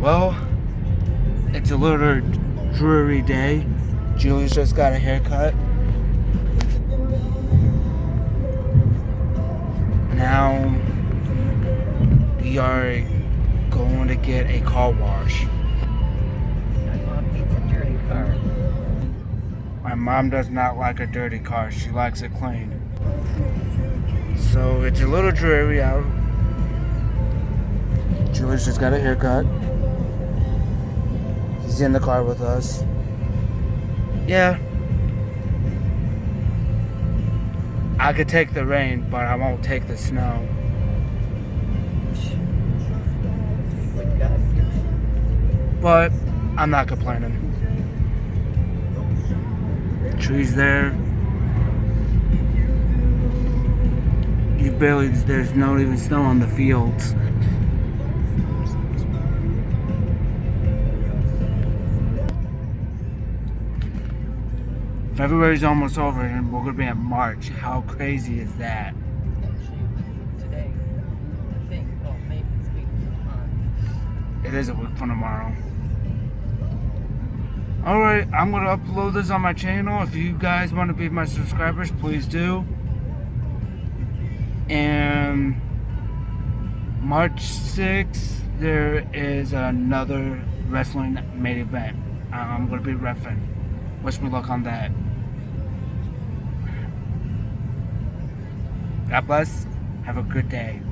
Well, it's a little dreary day. Julie's just got a haircut. Now we are going to get a car wash. My mom hates a dirty car. My mom does not like a dirty car. She likes it clean. So it's a little dreary out. Julie's just got a haircut. He's in the car with us. Yeah. I could take the rain, but I won't take the snow. What God gives you. But I'm not complaining. Trees there. There's not even snow on the fields. February's almost over and we're gonna be in March. How crazy is that? Actually, today, I think, well, maybe it's week tomorrow. It is a week from tomorrow. Alright, I'm gonna upload this on my channel. If you guys want to be my subscribers, please do. And March 6th, there is another wrestling main event. I'm gonna be reffing. Wish me luck on that. God bless. Have a good day.